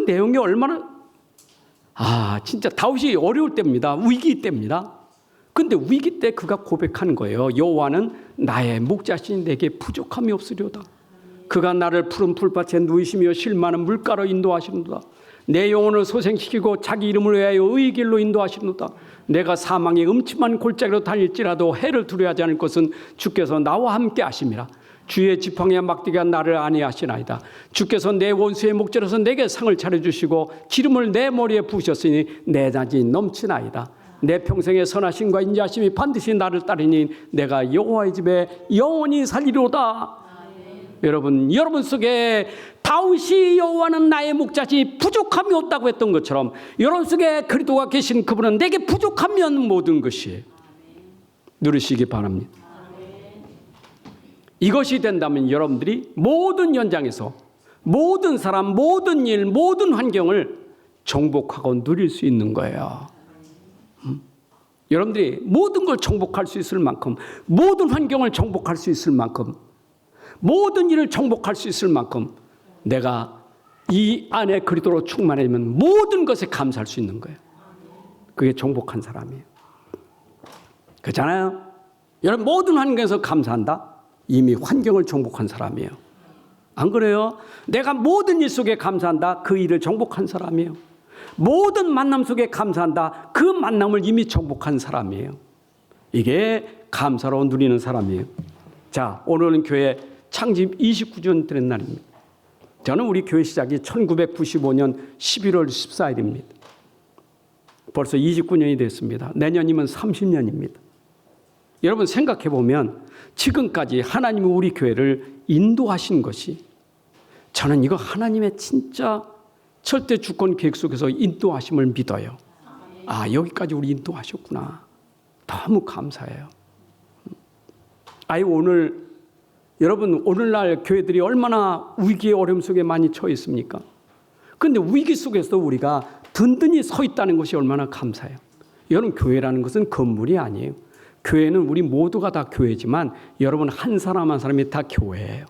내용이 얼마나 진짜 다윗이 어려울 때입니다. 위기 때입니다. 근데 위기 때 그가 고백하는 거예요. 여호와는 나의 목자시니 내게 부족함이 없으려다. 그가 나를 푸른 풀밭에 누이시며 쉴만한 물가로 인도하시는도다. 내 영혼을 소생시키고 자기 이름을 위하여 의의 길로 인도하시는도다. 내가 사망의 음침한 골짜기로 다닐지라도 해를 두려워하지 않을 것은 주께서 나와 함께 하심이라. 주의 지팡이와 막대기가 나를 안위하시나이다. 주께서 내 원수의 목전에서 내게 상을 차려주시고 기름을 내 머리에 부으셨으니 내 잔이 넘치나이다. 내 평생의 선하심과 인자하심이 반드시 나를 따르니 내가 여호와의 집에 영원히 살리로다. 여러분 속에 다윗이 여호와는 나의 목자지 부족함이 없다고 했던 것처럼 여러분 속에 그리스도가 계신 그분은 내게 부족하면 모든 것이 누리시기 바랍니다. 이것이 된다면 여러분들이 모든 현장에서 모든 사람, 모든 일, 모든 환경을 정복하고 누릴 수 있는 거예요. 여러분들이 모든 걸 정복할 수 있을 만큼, 모든 환경을 정복할 수 있을 만큼, 모든 일을 정복할 수 있을 만큼 내가 이 안에 그리스도로 충만해지면 모든 것에 감사할 수 있는 거예요. 그게 정복한 사람이에요. 그렇잖아요. 여러분 모든 환경에서 감사한다? 이미 환경을 정복한 사람이에요. 안 그래요? 내가 모든 일 속에 감사한다? 그 일을 정복한 사람이에요. 모든 만남 속에 감사한다? 그 만남을 이미 정복한 사람이에요. 이게 감사로 누리는 사람이에요. 자, 오늘은 교회 창립 29주년 되는 날입니다. 저는 우리 교회 시작이 1995년 11월 14일입니다. 벌써 29년이 됐습니다. 내년이면 30년입니다. 여러분 생각해 보면 지금까지 하나님이 우리 교회를 인도하신 것이 저는 이거 하나님의 진짜 절대 주권 계획 속에서 인도하심을 믿어요. 여기까지 우리 인도하셨구나. 너무 감사해요. 오늘 여러분 오늘날 교회들이 얼마나 위기의 어려움 속에 많이 처해 있습니까? 그런데 위기 속에서 우리가 든든히 서 있다는 것이 얼마나 감사해요. 여러분 교회라는 것은 건물이 아니에요. 교회는 우리 모두가 다 교회지만 여러분 한 사람 한 사람이 다 교회예요.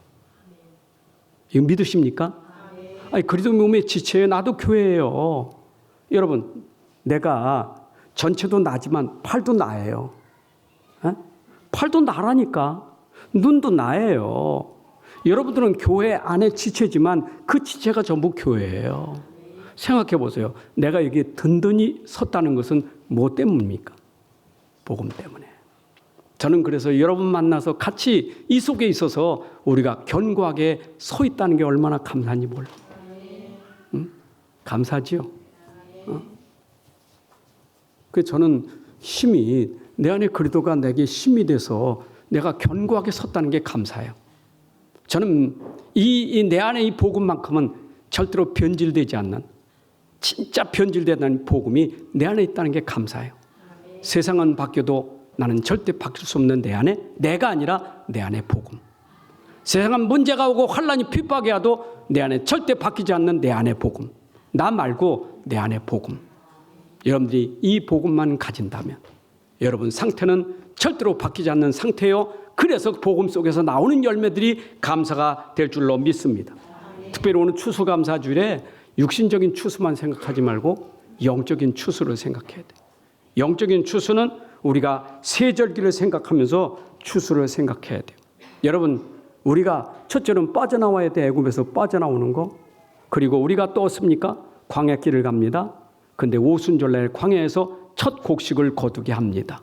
이거 믿으십니까? 그리스도 몸의 지체예요. 나도 교회예요. 여러분 내가 전체도 나지만 팔도 나예요. 팔도 나라니까. 눈도 나예요. 여러분들은 교회 안에 지체지만 그 지체가 전부 교회예요. 생각해 보세요. 내가 여기 든든히 섰다는 것은 뭐 때문입니까? 복음 때문에. 저는 그래서 여러분 만나서 같이 이 속에 있어서 우리가 견고하게 서 있다는 게 얼마나 감사한지 몰라요. 감사지요? 그래서 저는 힘이 내 안에 그리스도가 내게 힘이 돼서 내가 견고하게 섰다는 게 감사해요. 저는 내 안에 이 복음만큼은 절대로 변질되지 않는 진짜 변질되는 복음이 내 안에 있다는 게 감사해요. 세상은 바뀌어도 나는 절대 바뀔 수 없는 내 안에 내가 아니라 내 안에 복음. 세상은 문제가 오고 환란이 핍박이 와도 내 안에 절대 바뀌지 않는 내 안에 복음. 나 말고 내 안에 복음. 여러분들이 이 복음만 가진다면 여러분 상태는 절대로 바뀌지 않는 상태요. 그래서 복음 속에서 나오는 열매들이 감사가 될 줄로 믿습니다. 특별히 오늘 추수감사주일에 육신적인 추수만 생각하지 말고 영적인 추수를 생각해야 돼요. 영적인 추수는 우리가 세절기를 생각하면서 추수를 생각해야 돼요. 여러분, 우리가 첫째는 빠져나와야 돼. 애굽에서 빠져나오는 거. 그리고 우리가 또 어떻습니까? 광야길을 갑니다. 근데 오순절날 광야에서 첫 곡식을 거두게 합니다.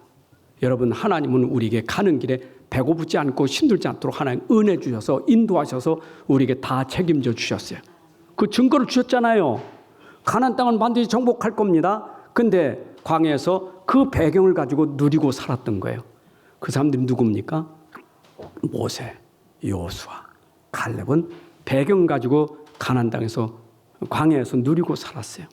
여러분, 하나님은 우리에게 가는 길에 배고프지 않고 힘들지 않도록 하나님 은혜 주셔서 인도하셔서 우리에게 다 책임져 주셨어요. 그 증거를 주셨잖아요. 가나안 땅은 반드시 정복할 겁니다. 근데 광야에서 그 배경을 가지고 누리고 살았던 거예요. 그 사람들이 누굽니까? 모세, 여호수아, 갈렙은 배경 가지고 가나안 땅에서 광야에서 누리고 살았어요.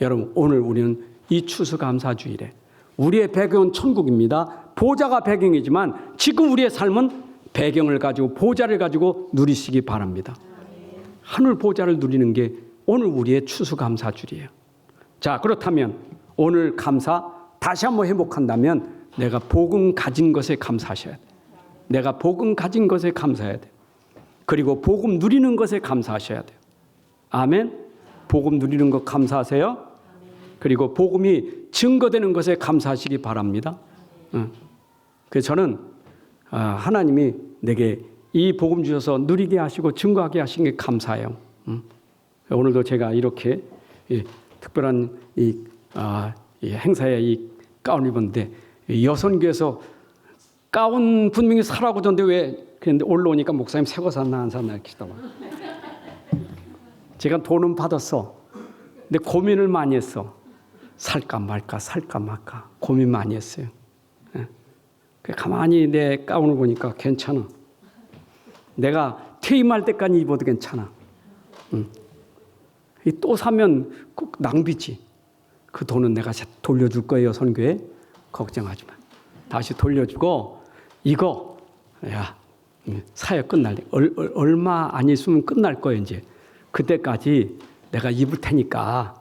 여러분, 오늘 우리는 이 추수감사주일에 우리의 배경은 천국입니다. 보좌가 배경이지만 지금 우리의 삶은 배경을 가지고 보좌를 가지고 누리시기 바랍니다. 하늘 보좌를 누리는 게 오늘 우리의 추수감사주일이에요. 자, 그렇다면 오늘 감사 다시 한번 회복한다면 내가 복음 가진 것에 감사하셔야 돼요. 내가 복음 가진 것에 감사해야 돼요. 그리고 복음 누리는 것에 감사하셔야 돼요. 아멘. 복음 누리는 것 감사하세요. 그리고 복음이 증거되는 것에 감사하시기 바랍니다. 그래서 저는 하나님이 내게 이 복음 주셔서 누리게 하시고 증거하게 하신 게 감사해요. 오늘도 제가 이렇게 특별한 이 행사에 이 가운 입었는데 여선교에서 가운 분명히 사라고 전데 왜 그런데 올라오니까 목사님 새 거 샀나 안 샀나 이렇게 하다가 제가 돈은 받았어. 근데 고민을 많이 했어. 살까 말까 살까 말까 고민 많이 했어요. 가만히 내 가운을 보니까 괜찮아. 내가 퇴임할 때까지 입어도 괜찮아. 또 사면 꼭 낭비지. 그 돈은 내가 돌려줄 거예요. 선교에 걱정하지 마. 다시 돌려주고 이거 사역 끝날 때 얼마 안 있으면 끝날 거예요. 이제 그때까지 내가 입을 테니까.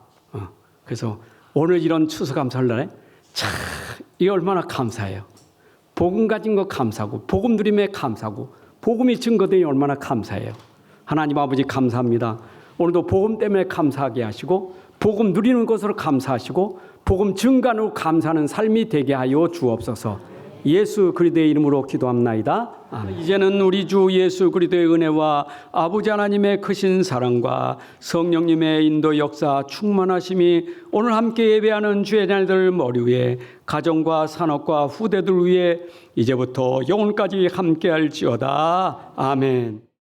그래서 오늘 이런 추수감사할 날에 참 이게 얼마나 감사해요. 복음 가진 거 감사하고 복음 누림에 감사하고 복음이 증거되니 얼마나 감사해요. 하나님 아버지 감사합니다. 오늘도 복음 때문에 감사하게 하시고 복음 누리는 것으로 감사하시고 복음 증거로 감사하는 삶이 되게 하여 주옵소서. 예수 그리스도의 이름으로 기도합나이다. 아멘. 이제는 우리 주 예수 그리스도의 은혜와 아버지 하나님의 크신 사랑과 성령님의 인도 역사 충만하심이 오늘 함께 예배하는 주의 자녀들 머리 위에 가정과 산업과 후대들 위에 이제부터 영원까지 함께할지어다. 아멘.